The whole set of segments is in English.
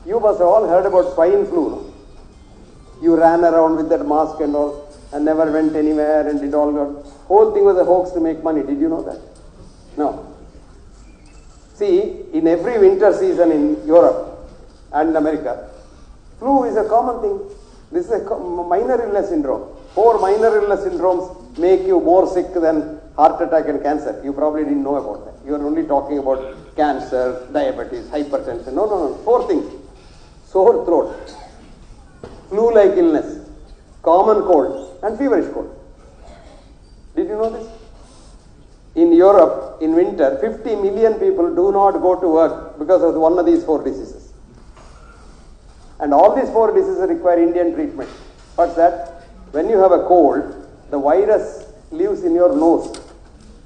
You must have all heard about swine flu, no? You ran around with that mask and all, and never went anywhere, and it all got... Whole thing was a hoax to make money. Did you know that? No. See, in every winter season in Europe and America, flu is a common thing. This is a minor illness syndrome. 4 minor illness syndromes make you more sick than heart attack and cancer. You probably didn't know about that. You are only talking about cancer, diabetes, hypertension. No. 4 things. Sore throat, flu-like illness, common cold, and feverish cold. Did you know this? In Europe, in winter, 50 million people do not go to work because of one of these 4 diseases. And all these 4 diseases require Indian treatment. What's that? When you have a cold, the virus lives in your nose,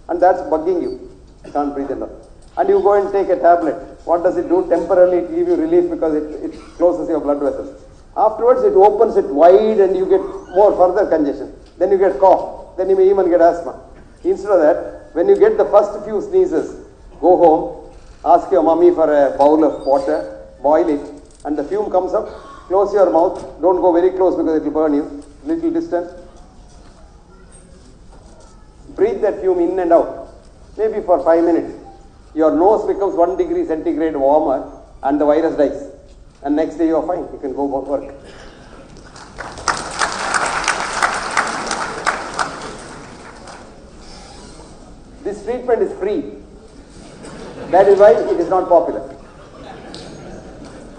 and that's bugging you. You can't breathe enough. And you go and take a tablet. What does it do? Temporarily it gives you relief because it closes your blood vessels. Afterwards it opens it wide and you get more further congestion. Then you get cough. Then you may even get asthma. Instead of that, when you get the first few sneezes, go home, ask your mummy for a bowl of water, boil it, and the fume comes up, close your mouth, don't go very close because it will burn you, little distance. Breathe that fume in and out, maybe for 5 minutes. Your nose becomes 1 degree centigrade warmer and the virus dies. And next day you are fine, you can go work. This treatment is free. That is why it is not popular.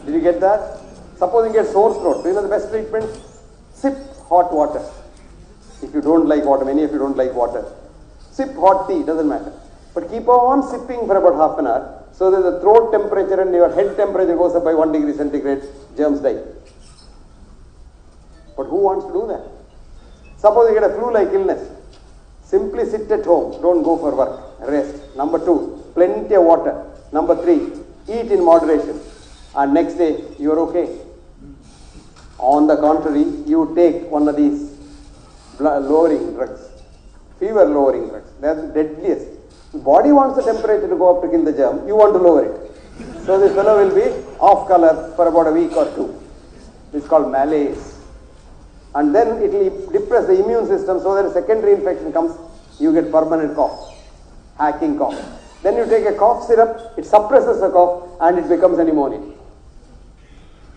Did you get that? Suppose you get sore throat. Do you know the best treatment? Sip hot water. If you don't like water, many of you don't like water. Sip hot tea, doesn't matter. But keep on sipping for about half an hour so that the throat temperature and your head temperature goes up by 1 degree centigrade, germs die. But who wants to do that? Suppose you get a flu-like illness. Simply sit at home, don't go for work, rest. Number 2, plenty of water. Number 3, eat in moderation. And next day, you are okay. On the contrary, you take one of these lowering drugs, fever lowering drugs. They are the deadliest. The body wants the temperature to go up to kill the germ. You want to lower it. So this fellow will be off color for about a week or 2. It's called malaise. And then it will depress the immune system so that a secondary infection comes, you get permanent cough, hacking cough. Then you take a cough syrup, it suppresses the cough and it becomes a pneumonia.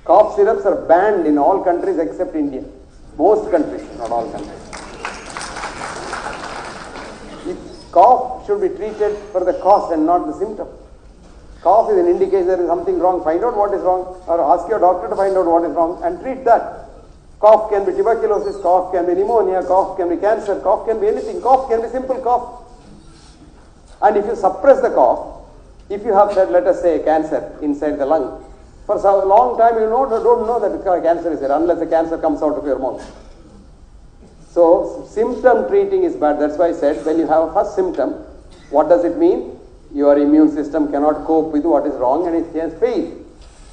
Cough syrups are banned in all countries except India. Most countries, not all countries. Cough should be treated for the cause and not the symptom. Cough is an indication there is something wrong. Find out what is wrong, or ask your doctor to find out what is wrong and treat that. Cough can be tuberculosis, cough can be pneumonia, cough can be cancer, cough can be anything. Cough can be simple cough. And if you suppress the cough, if you have said, let us say, cancer inside the lung, for so long time you don't know that cancer is there unless the cancer comes out of your mouth. So symptom treating is bad. That's why I said when you have a first symptom, what does it mean? Your immune system cannot cope with what is wrong and it has failed.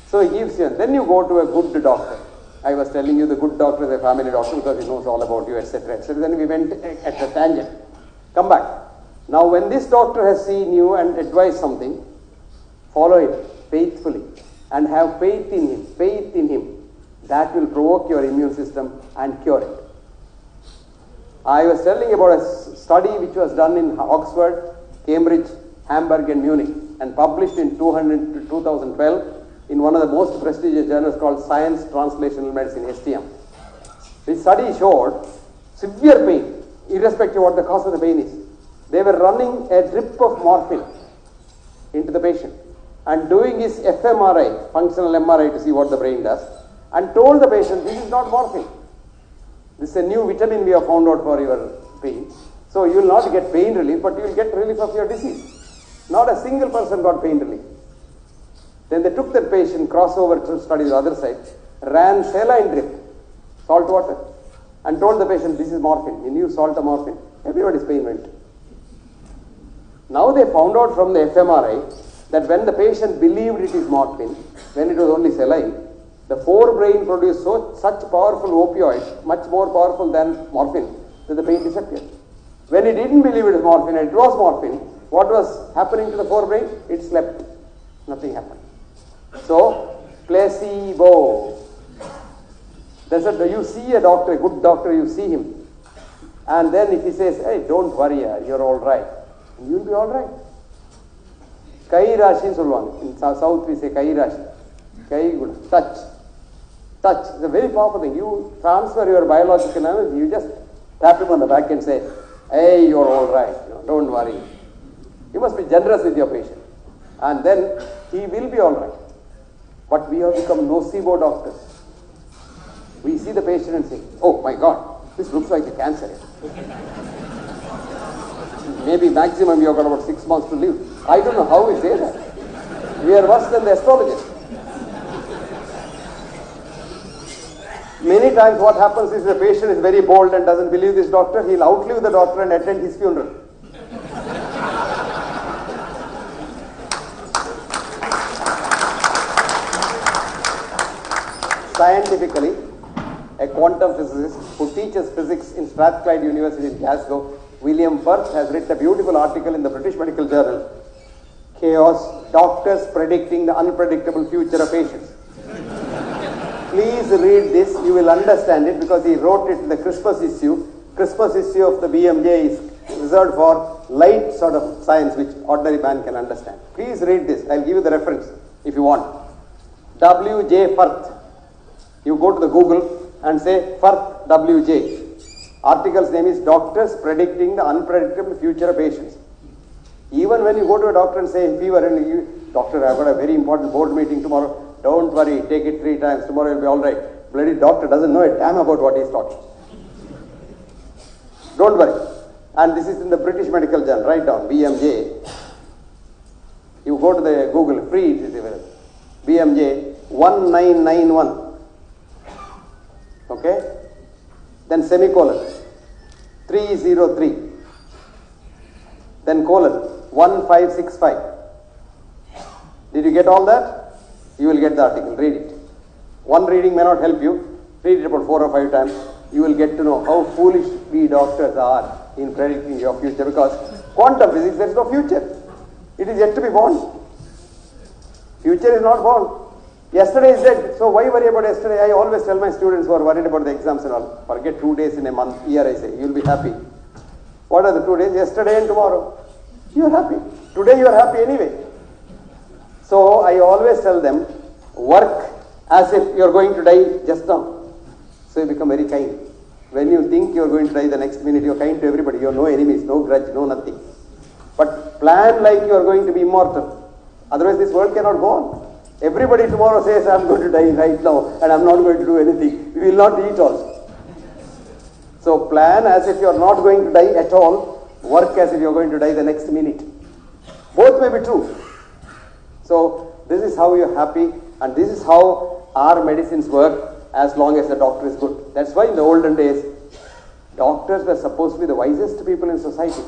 So he gives you, then you go to a good doctor. I was telling you the good doctor is a family doctor because he knows all about you, etc. etc. Then we went at the tangent. Come back. Now when this doctor has seen you and advised something, follow it faithfully and have faith in him. Faith in him. That will provoke your immune system and cure it. I was telling about a study which was done in Oxford, Cambridge, Hamburg and Munich and published in 2012 in one of the most prestigious journals called Science Translational Medicine, STM. This study showed severe pain, irrespective of what the cause of the pain is. They were running a drip of morphine into the patient and doing his fMRI, functional MRI, to see what the brain does, and told the patient, this is not morphine. This is a new vitamin we have found out for your pain. So you will not get pain relief, but you will get relief of your disease. Not a single person got pain relief. Then they took that patient, crossover to study the other side, ran saline drip, salt water, and told the patient, this is morphine. You use salt or morphine. Everybody's pain went. Now they found out from the fMRI that when the patient believed it is morphine, when it was only saline, the forebrain produced such powerful opioids, much more powerful than morphine, that the pain disappeared. When he didn't believe it was morphine and it was morphine, what was happening to the forebrain? It slept. Nothing happened. So, Placebo. You see a doctor, a good doctor, you see him. And then if he says, hey, don't worry, you're all right, you'll be all right. Kai Rashi solvang. In South we say Kai Rashi. Kai Guna. Touch. Touch. It's a very powerful thing. You transfer your biological energy, you just tap him on the back and say, hey, you're all right, don't worry. You must be generous with your patient. And then he will be all right. But we have become nocebo doctors. We see the patient and say, oh my God, this looks like a cancer. Maybe maximum you have got about 6 months to live. I don't know how we say that. We are worse than the astrologers. Many times what happens is the patient is very bold and doesn't believe this doctor. He'll outlive the doctor and attend his funeral. Scientifically, a quantum physicist who teaches physics in Strathclyde University in Glasgow, William Firth, has written a beautiful article in the British Medical Journal, Chaos, Doctors Predicting the Unpredictable Future of Patients. Please read this, you will understand it, because he wrote it in the Christmas issue. Christmas issue of the BMJ is reserved for light sort of science which ordinary man can understand. Please read this, I'll give you the reference if you want. W.J. Firth. You go to the Google and say Firth W.J. Article's name is Doctors Predicting the Unpredictable Future of Patients. Even when you go to a doctor and say fever and you, doctor, I've got a very important board meeting tomorrow, don't worry, take it 3 times, tomorrow you'll be all right. Bloody doctor doesn't know a damn about what he's talking. Don't worry. And this is in the British Medical Journal, write down, BMJ. You go to the Google, free it is available. BMJ 1991. Okay? Then semicolon, 303. Then colon, 1565. Did you get all that? You will get the article, read it. One reading may not help you, read it about 4 or 5 times. You will get to know how foolish we doctors are in predicting your future, because quantum physics, there is no future. It is yet to be born. Future is not born. Yesterday is dead, so why worry about yesterday? I always tell my students who are worried about the exams and all, forget 2 days in a month, year I say, you will be happy. What are the 2 days? Yesterday and tomorrow. You are happy. Today you are happy anyway. So I always tell them, work as if you are going to die just now. So you become very kind. When you think you are going to die the next minute, you are kind to everybody. You have no enemies, no grudge, no nothing. But plan like you are going to be immortal. Otherwise this world cannot go on. Everybody tomorrow says, I am going to die right now and I am not going to do anything. We will not eat also. So plan as if you are not going to die at all. Work as if you are going to die the next minute. Both may be true. So this is how you are happy, and this is how our medicines work as long as the doctor is good. That's why in the olden days, doctors were supposed to be the wisest people in society.